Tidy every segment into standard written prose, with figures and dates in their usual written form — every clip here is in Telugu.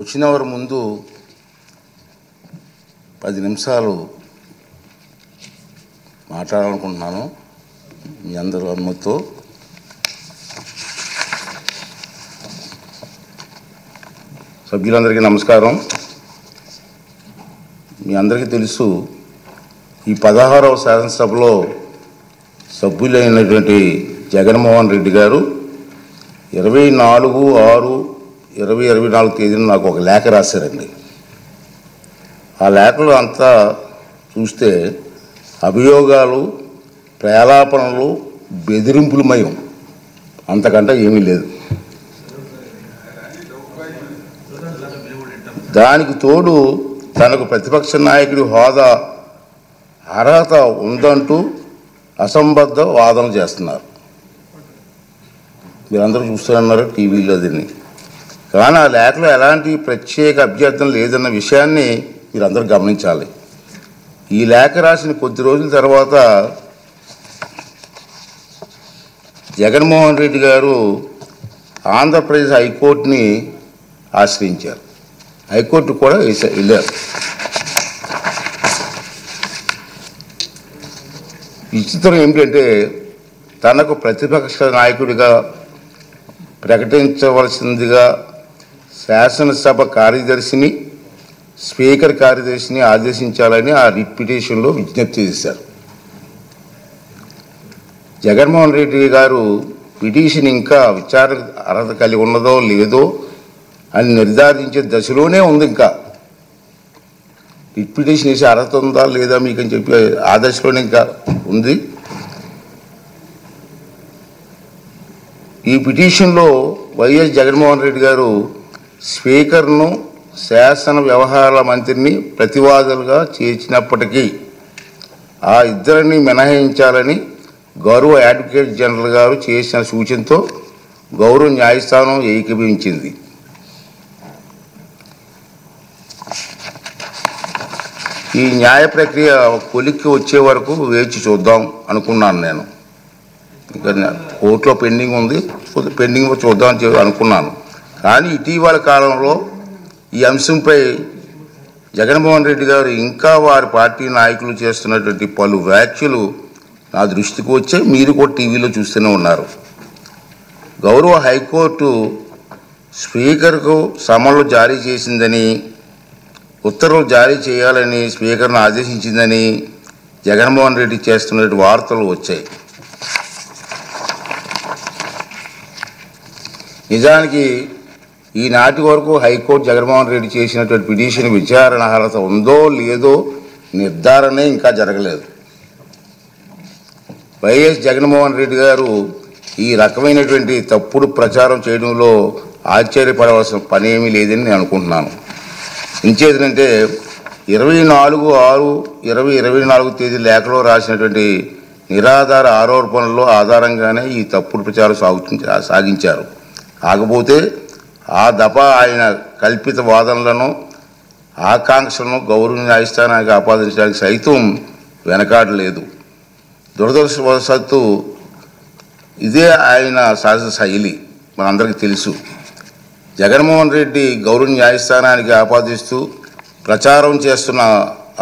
వచ్చిన వారి ముందు 10 నిమిషాలు మాట్లాడాలనుకుంటున్నాను మీ అందరూ అనుమతితో. సభ్యులందరికీ నమస్కారం. మీ అందరికీ తెలుసు, ఈ 16వ శాసనసభలో సభ్యులైనటువంటి జగన్మోహన్ రెడ్డి గారు 24/6/2024 తేదీన నాకు ఒక లేఖ రాశారండి. ఆ లేఖలో అంతా చూస్తే అభియోగాలు, ప్రేలాపనలు, బెదిరింపులమయం, అంతకంటే ఏమీ లేదు. దానికి తోడు తనకు ప్రతిపక్ష నాయకుడి హోదా అర్హత ఉందంటూ అసంబద్ధ వాదన చేస్తున్నారు. మీరందరూ చూస్తున్నారు టీవీలో దీన్ని. కానీ ఆ లేఖలో ఎలాంటి ప్రత్యేక అభ్యర్థన లేదన్న విషయాన్ని మీరందరూ గమనించాలి. ఈ లేఖ రాసిన కొద్ది రోజుల తర్వాత జగన్మోహన్ రెడ్డి గారు ఆంధ్రప్రదేశ్ హైకోర్టుని ఆశ్రయించారు. హైకోర్టు కూడా వెళ్ళారు. విచిత్రం ఏమిటంటే, తనకు ప్రతిపక్ష నాయకుడిగా ప్రకటించవలసిందిగా శాసనసభ కార్యదర్శిని, స్పీకర్ కార్యదర్శిని ఆదేశించాలని ఆ రిట్ పిటిషన్లో విజ్ఞప్తి చేశారు. జగన్మోహన్ రెడ్డి గారు పిటిషన్ ఇంకా విచారణ అర్హత కలిగి ఉన్నదో లేదో అని నిర్ధారించే దశలోనే ఉంది. ఇంకా రిట్ పిటిషన్ వేసి అర్హత ఉందా లేదా మీకు అని చెప్పి ఆ దశలోనే ఇంకా ఉంది. ఈ పిటిషన్లో వైఎస్ జగన్మోహన్ రెడ్డి గారు స్పీకర్ను, శాసన వ్యవహారాల మంత్రిని ప్రతివాదులుగా చేర్చినప్పటికీ ఆ ఇద్దరిని మినహాయించాలని గౌరవ అడ్వకేట్ జనరల్ గారు చేసిన సూచనతో గౌరవ న్యాయస్థానం ఏకీభవించింది. ఈ న్యాయ ప్రక్రియ కొలిక్కి వచ్చే వరకు వేచి చూద్దాం అనుకున్నాను. నేను ఇంకా కోర్టులో పెండింగ్ ఉంది, పెండింగ్ చూద్దాం అనుకున్నాను. కానీ ఇటీవల కాలంలో ఈ అంశంపై జగన్మోహన్ రెడ్డి గారు ఇంకా వారి పార్టీ నాయకులు చేస్తున్నటువంటి పలు వ్యాఖ్యలు నా దృష్టికి వచ్చే మీరు కూడా టీవీలో చూస్తూనే ఉన్నారు. గౌరవ హైకోర్టు స్పీకర్కు సమన్లు జారీ చేసిందని, ఉత్తర్వులు జారీ చేయాలని స్పీకర్ను ఆదేశించిందని జగన్మోహన్ రెడ్డి చేస్తున్న వార్తలు వచ్చాయి. నిజానికి ఈనాటి వరకు హైకోర్టు జగన్మోహన్ రెడ్డి చేసినటువంటి పిటిషన్ విచారణ అర్హత ఉందో లేదో నిర్ధారణే ఇంకా జరగలేదు. వైఎస్ జగన్మోహన్ రెడ్డి గారు ఈ రకమైనటువంటి తప్పుడు ప్రచారం చేయడంలో ఆశ్చర్యపడవలసిన పని ఏమీ లేదని నేను అనుకుంటున్నాను. ఇంచేదంటే 24/6/2024 తేదీ లేఖలో రాసినటువంటి నిరాధార ఆరోపణల్లో ఆధారంగానే ఈ తప్పుడు ప్రచారం సాగించారు. కాకపోతే ఆ దఫా ఆయన కల్పిత వాదనలను, ఆకాంక్షలను గౌరవ న్యాయస్థానానికి ఆపాదించడానికి సైతం వెనకాడలేదు. దురదృష్టవశాత్తు ఇదే ఆయన సహజ శైలి, మనందరికీ తెలుసు. జగన్మోహన్ రెడ్డి గౌరవ న్యాయస్థానానికి ఆపాదిస్తూ ప్రచారం చేస్తున్న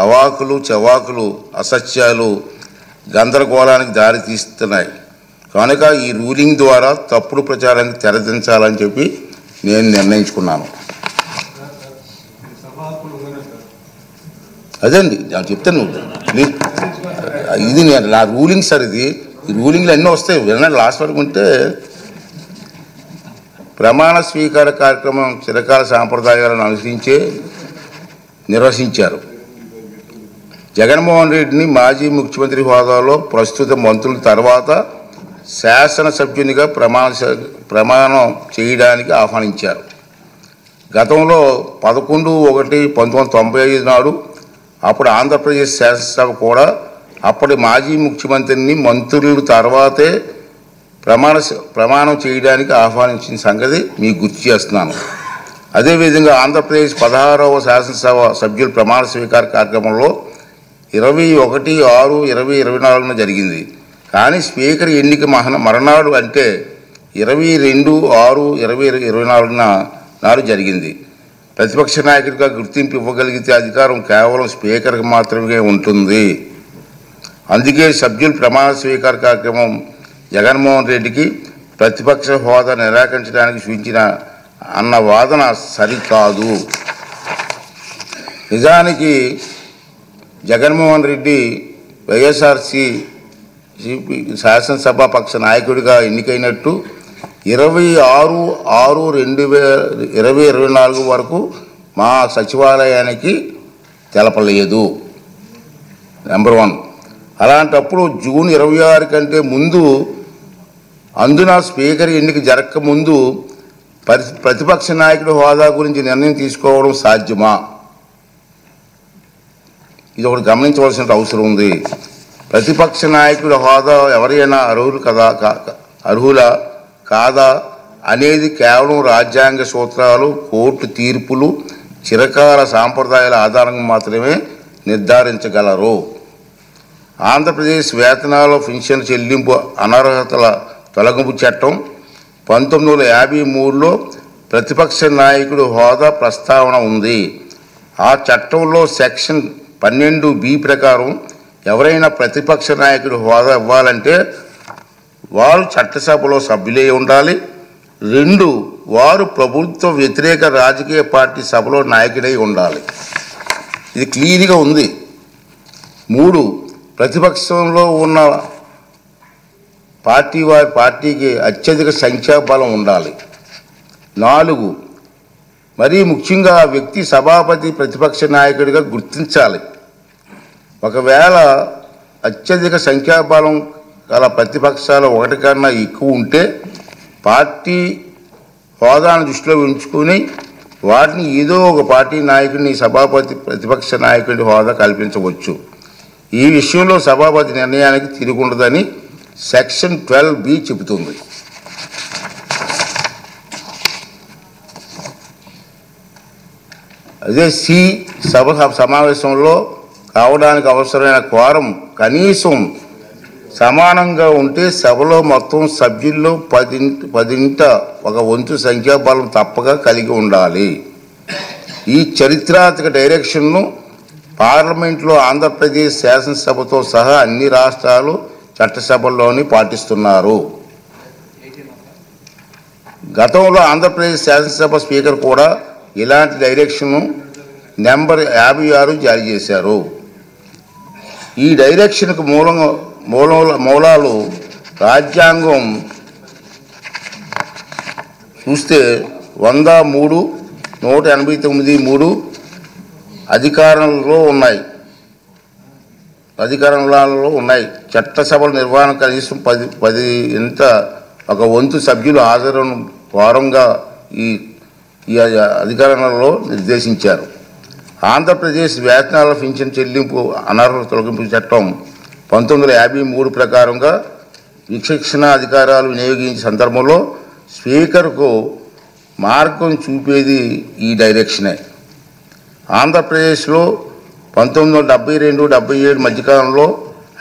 అవాకులు, చవాకులు, అసత్యాలు గందరగోళానికి దారి తీస్తున్నాయి. కనుక ఈ రూలింగ్ ద్వారా తప్పుడు ప్రచారానికి తెరదించాలని చెప్పి నేను నిర్ణయించుకున్నాను. అదండి నేను చెప్తాను. ఇది నా రూలింగ్ సార్. ఇది ఈ రూలింగ్లు అన్నీ వస్తాయి. వినండి, లాస్ట్ వరకు ఉంటే. ప్రమాణ స్వీకార కార్యక్రమం చిరకాల సాంప్రదాయాలను అనుసరించే నిర్వహించారు. జగన్మోహన్ రెడ్డిని మాజీ ముఖ్యమంత్రి హోదాలో ప్రస్తుత మంత్రుల తర్వాత శాసనసభ్యునిగా ప్రమాణం చేయడానికి ఆహ్వానించారు. గతంలో 11/1/1995 నాడు అప్పుడు ఆంధ్రప్రదేశ్ శాసనసభ కూడా అప్పటి మాజీ ముఖ్యమంత్రిని మంత్రుల తర్వాతే ప్రమాణం చేయడానికి ఆహ్వానించిన సంగతి మీకు గుర్తు చేస్తున్నాను. అదేవిధంగా ఆంధ్రప్రదేశ్ 16వ శాసనసభ సభ్యుల ప్రమాణ స్వీకార కార్యక్రమంలో 21/6/2024 జరిగింది. కానీ స్పీకర్ ఎన్నిక మరణాడు అంటే 22/6/2024 నాడు జరిగింది. ప్రతిపక్ష నాయకుడిగా గుర్తింపు ఇవ్వగలిగితే అధికారం కేవలం స్పీకర్కి మాత్రమే ఉంటుంది. అందుకే సభ్యులు ప్రమాణ స్వీకార కార్యక్రమం జగన్మోహన్ రెడ్డికి ప్రతిపక్ష హోదా నిరాకరించడానికి సూచించిన అన్న వాదన సరికాదు. నిజానికి జగన్మోహన్ రెడ్డి వైఎస్ఆర్సీపీ శాసనసభాపక్ష నాయకుడిగా ఎన్నికైనట్టు 26/6/2024 వరకు మా సచివాలయానికి తెలపలేదు. నెంబర్ 1. అలాంటప్పుడు జూన్ 26 కంటే ముందు, అందున స్పీకర్ ఎన్నిక జరగక ముందు ప్రతిపక్ష నాయకుడి హోదా గురించి నిర్ణయం తీసుకోవడం సాధ్యమా? ఇది ఒకటి గమనించవలసిన అవసరం ఉంది. ప్రతిపక్ష నాయకుడి హోదా ఎవరైనా అర్హులా కాదా అనేది కేవలం రాజ్యాంగ సూత్రాలు, కోర్టు తీర్పులు, చిరకాల సాంప్రదాయాల ఆధారంగా మాత్రమే నిర్ధారించగలరు. ఆంధ్రప్రదేశ్ వేతనాలు, పెన్షన్ చెల్లింపు అనర్హతల తొలగింపు చట్టం 1953లో ప్రతిపక్ష నాయకుడి హోదా ప్రస్తావన ఉంది. ఆ చట్టంలో సెక్షన్ 12B ప్రకారం ఎవరైనా ప్రతిపక్ష నాయకుడి హోదా ఇవ్వాలంటే వారు చట్టసభలో సభ్యులై ఉండాలి. 2, వారు ప్రభుత్వ వ్యతిరేక రాజకీయ పార్టీ సభలో నాయకుడై ఉండాలి. ఇది క్లియర్గా ఉంది. 3, ప్రతిపక్షంలో ఉన్న వారి పార్టీకి అత్యధిక సంఖ్యాబలం ఉండాలి. 4, మరీ ముఖ్యంగా ఆ వ్యక్తి సభాపతి ప్రతిపక్ష నాయకుడిగా గుర్తించాలి. ఒకవేళ అత్యధిక సంఖ్యాబలం గల ప్రతిపక్షాలు 1 కన్నా ఎక్కువ ఉంటే పార్టీ హోదాను దృష్టిలో ఉంచుకొని వాటిని ఏదో ఒక పార్టీ నాయకుడిని సభాపతి ప్రతిపక్ష నాయకుడి హోదా కల్పించవచ్చు. ఈ విషయంలో సభాపతి నిర్ణయానికి తిరుగుండదని సెక్షన్ 12B చెబుతుంది. అదే సి, సభ సమావేశంలో కావడానికి అవసరమైన క్వారం కనీసం సమానంగా ఉంటే సభలో మొత్తం సభ్యుల్లో 10% సంఖ్యాబలం తప్పక కలిగి ఉండాలి. ఈ చరిత్రాత్మక డైరెక్షన్ను పార్లమెంట్లో ఆంధ్రప్రదేశ్ శాసనసభతో సహా అన్ని రాష్ట్రాలు చట్టసభల్లోని పాటిస్తున్నారు. గతంలో ఆంధ్రప్రదేశ్ శాసనసభ స్పీకర్ కూడా ఇలాంటి డైరెక్షన్ను నెంబర్ 56 జారీ చేశారు. ఈ డైరెక్షన్కు మూలాలు రాజ్యాంగం చూస్తే 103, 189(3) అధికారంలో ఉన్నాయి. చట్టసభల నిర్వహణ కనీసం 10% సభ్యులు హాజరును వారంగా ఈ అధికారంలో నిర్దేశించారు. ఆంధ్రప్రదేశ్ వేతనాల పెన్షన్ చెల్లింపు అనర్హత తొలగింపు చట్టం 1953 ప్రకారంగా విచక్షణ అధికారాలు వినియోగించే సందర్భంలో స్పీకర్కు మార్గం చూపేది ఈ డైరెక్షనే. ఆంధ్రప్రదేశ్లో 1972-77 మధ్యకాలంలో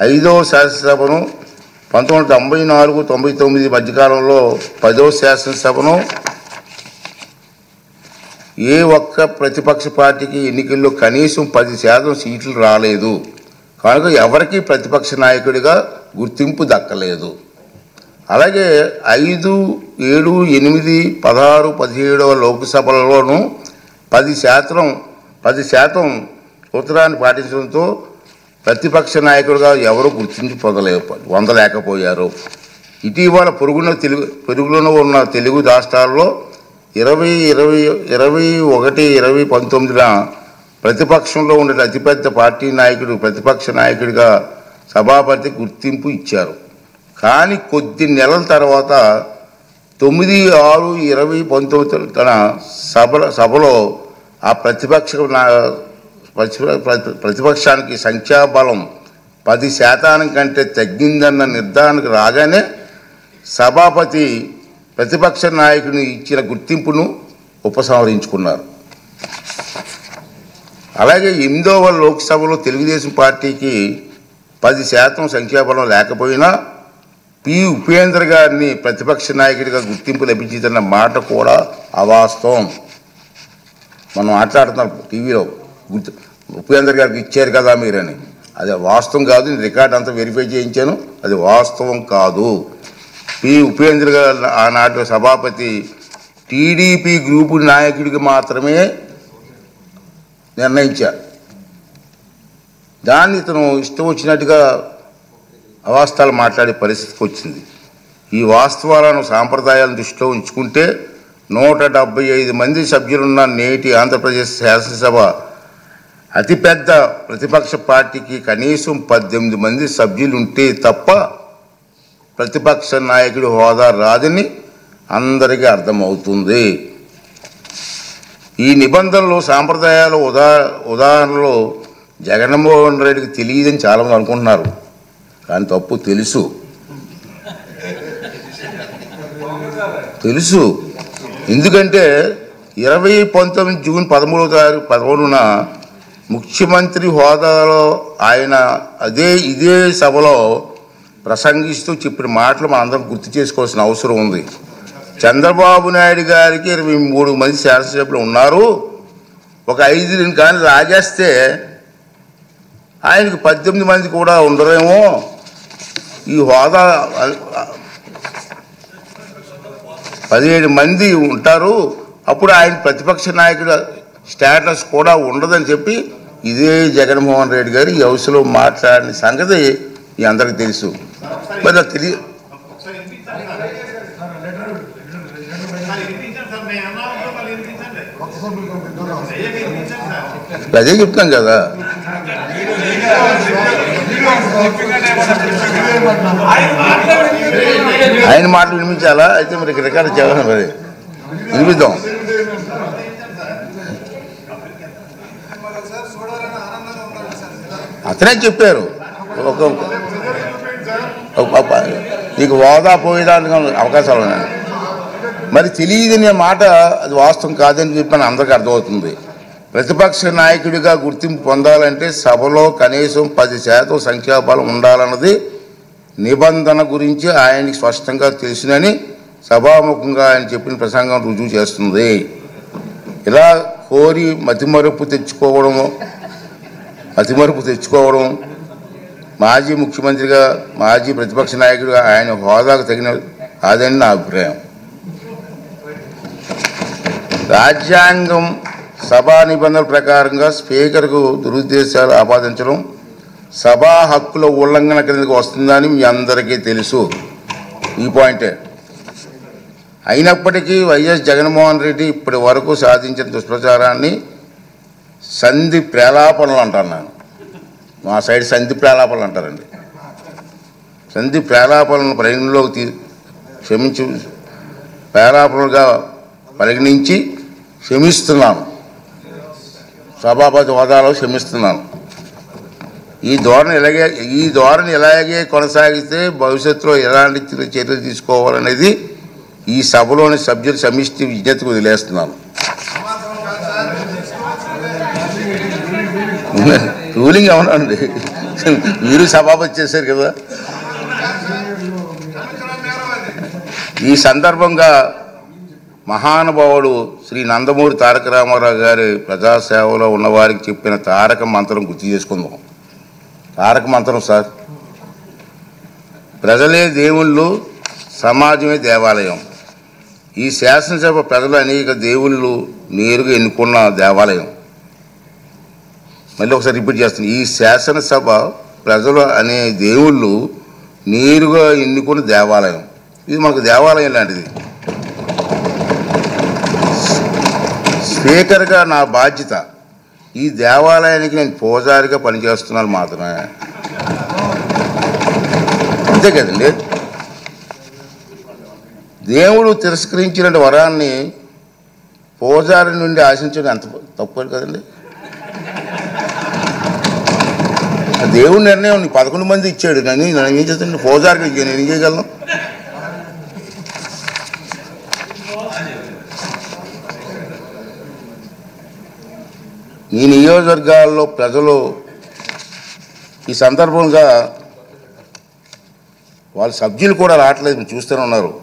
5వ శాసనసభను, 1994-99 మధ్యకాలంలో 10వ శాసనసభను ఏ ఒక్క ప్రతిపక్ష పార్టీకి ఎన్నికల్లో కనీసం 10% సీట్లు రాలేదు. కనుక ఎవరికి ప్రతిపక్ష నాయకుడిగా గుర్తింపు దక్కలేదు. అలాగే 5, 7, 8, 16, 17వ లోక్సభలలోనూ 10% సూత్రాన్ని పాటించడంతో ప్రతిపక్ష నాయకుడిగా ఎవరు గుర్తింపు పొందలేకపోయారు. ఇటీవల పొరుగులో ఉన్న తెలుగు రాష్ట్రాల్లో 2021-2019 ప్రతిపక్షంలో ఉండే అతిపెద్ద పార్టీ నాయకుడు ప్రతిపక్ష నాయకుడిగా సభాపతి గుర్తింపు ఇచ్చారు. కానీ కొద్ది నెలల తర్వాత 9/6/2019 తన సభలో ఆ ప్రతిపక్షానికి సంఖ్యాబలం 10% కంటే తగ్గిందన్న నిర్ధారణకు రాగానే సభాపతి ప్రతిపక్ష నాయకుని ఇచ్చిన గుర్తింపును ఉపసంహరించుకున్నారు. అలాగే 8వ లోక్సభలో తెలుగుదేశం పార్టీకి 10% సంఖ్యాబలం లేకపోయినా పి. ఉపేంద్ర గారిని ప్రతిపక్ష నాయకుడిగా గుర్తింపు లభించిందన్న మాట కూడా అవాస్తవం. మనం మాట్లాడుతున్నాం టీవీలో ఉపేంద్ర గారికి ఇచ్చారు కదా మీరని. అది వాస్తవం కాదు. నేను రికార్డ్ అంతా వెరిఫై చేయించాను. అది వాస్తవం కాదు. ఉపేంద్ర గారు ఆనాటి సభాపతి టీడీపీ గ్రూపు నాయకుడికి మాత్రమే నిర్ణయించారు. దాన్ని ఇతను ఇష్టం వచ్చినట్టుగా అవాస్తవాలు మాట్లాడే పరిస్థితికి వచ్చింది. ఈ వాస్తవాలను సాంప్రదాయాలను దృష్టిలో ఉంచుకుంటే 175 మంది సభ్యులున్న నేటి ఆంధ్రప్రదేశ్ శాసనసభ అతిపెద్ద ప్రతిపక్ష పార్టీకి కనీసం 18 మంది సభ్యులు ఉంటే తప్ప ప్రతిపక్ష నాయకుడి హోదా రాదని అందరికీ అర్థమవుతుంది. ఈ నిబంధనలు సాంప్రదాయాలు ఉదాహరణలో జగన్మోహన్ రెడ్డికి తెలియదని చాలామంది అనుకుంటున్నారు. కానీ తప్పు. తెలుసు. ఎందుకంటే 2019 జూన్ 13న ముఖ్యమంత్రి హోదాలో ఆయన ఇదే సభలో ప్రసంగిస్తూ చెప్పిన మాటలు మనందరం గుర్తు చేసుకోవాల్సిన అవసరం ఉంది. చంద్రబాబు నాయుడు గారికి 23 మంది శాసనసభ్యులు ఉన్నారు. ఒక 5 కానీ రాజేస్తే ఆయనకి 18 మంది కూడా ఉండరేమో. ఈ హోదా 17 మంది ఉంటారు. అప్పుడు ఆయన ప్రతిపక్ష నాయకుడు స్టేటస్ కూడా ఉండదని చెప్పి ఇదే జగన్మోహన్ రెడ్డి గారు ఈ హౌస్లో మాట్లాడిన సంగతి ఈ అందరికీ తెలుసు. మరి అదే చెప్తాం కదా. ఆయన మాటలు వినిపించాలా? అయితే మరి రికార్డు చేయాలి. మరి వినిపిద్దాం. అతనే చెప్పారు నీకు హోదా పోయేదానికి అవకాశాలు ఉన్నాయి. మరి తెలియదనే మాట అది వాస్తవం కాదని చెప్పని అందరికీ అర్థమవుతుంది. ప్రతిపక్ష నాయకుడిగా గుర్తింపు పొందాలంటే సభలో కనీసం 10% సంఖ్యాబలం ఉండాలన్నది నిబంధన గురించి ఆయనకి స్పష్టంగా తెలుసునని సభాముఖంగా ఆయన చెప్పిన ప్రసంగం రుజువు చేస్తుంది. ఇలా కోరి మతిమరుపు తెచ్చుకోవడం మాజీ ముఖ్యమంత్రిగా మాజీ ప్రతిపక్ష నాయకుడిగా ఆయన హోదాకు తగిన కాదని నా అభిప్రాయం. రాజ్యాంగం సభా నిబంధనల ప్రకారంగా స్పీకర్కు దురుద్దేశాలు ఆపాదించడం సభా హక్కుల ఉల్లంఘన కిందకు వస్తుందని మీ అందరికీ తెలుసు. ఈ పాయింటే. అయినప్పటికీ వైఎస్ జగన్మోహన్ రెడ్డి ఇప్పటి వరకు సాధించిన దుష్ప్రచారాన్ని సంధి ప్రేలాపనలు అంటాను నేను. మా సైడ్ సంధి ప్రేలాపనలు అంటారండి. సంధి ప్రేలాపనలను పరిగణలోకి ప్రేలాపనలుగా పరిగణించి క్షమిస్తున్నాను. సభాపతి హోదాలో క్షమిస్తున్నాను. ఈ ధోరణి ఇలాగే కొనసాగిస్తే భవిష్యత్తులో ఎలాంటి చర్యలు తీసుకోవాలనేది ఈ సభలోని సభ్యుల సమిష్టి విజ్ఞతకు వదిలేస్తున్నాను. రూలింగ్ అవునండి. మీరు సభాపతి చేశారు కదా. ఈ సందర్భంగా మహానుభావుడు శ్రీ నందమూరి తారక రామారావు గారి ప్రజాసేవలో ఉన్నవారికి చెప్పిన తారక మంత్రం గుర్తు చేసుకుందాం. తారక మంత్రం సార్. ప్రజలే దేవుళ్ళు, సమాజమే దేవాలయం. ఈ శాసనసభ ప్రజలు అనేక దేవుళ్ళు నేరుగా ఎన్నుకున్న దేవాలయం. మళ్ళీ ఒకసారి రిపీట్ చేస్తాను. ఈ శాసనసభ ప్రజలు అనే దేవుళ్ళు నేరుగా ఎన్నుకున్న దేవాలయం. ఇది మనకు దేవాలయం లాంటిది. స్పీకర్గా నా బాధ్యత ఈ దేవాలయానికి నేను పూజారిగా పనిచేస్తున్నాను మాత్రమే. అంతే కదండి. దేవుడు తిరస్కరించిన వరాన్ని పూజారి నుండి ఆశించడం ఎంత తప్పు కదండి. దేవుడి నిర్ణయం 11 మంది ఇచ్చాడు. నేను ఏం చేస్తాను? పూజారికి నేను ఏం చేయగలను? ఈ నియోజకవర్గాల్లో ప్రజలు ఈ సందర్భంగా వాళ్ళ సభ్యులు కూడా రావట్లేదు, చూస్తూనే ఉన్నారు.